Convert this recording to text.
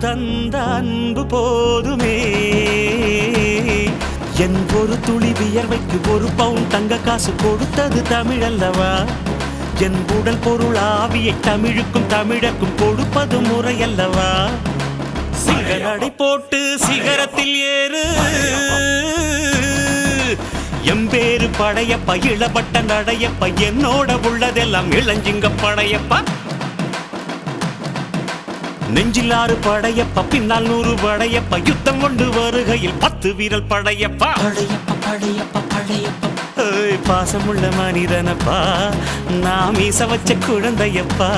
தந்த அன்பு போதுமே. என் ஒரு துளி வியர்வைக்கு ஒரு பவுன் தங்க காசு கொடுத்தது தமிழ் அல்லவா? என் உடல் பொருள் ஆவியை தமிழுக்கும் தமிழக்கும் கொடுப்பது முறையல்லவா? சிகரடை போட்டு சிகரத்தில் ஏறு, எம்பேரு படையப்பா, இளப்பட்ட நடையப்பா, என்னோட உள்ளதெல்லாம் இளஞ்சிங்க படையப்பா. நெஞ்சிலாறு படையப்பா, பின்னால் 100 படையப்பா, யுத்தம் கொண்டு வருகையில் 10 வீரல் படையப்பா. படையப்பா படையப்பா படையப்பா, பாசமுள்ள மனிதனப்பா, நான் மீச வச்ச குழந்தையப்பா.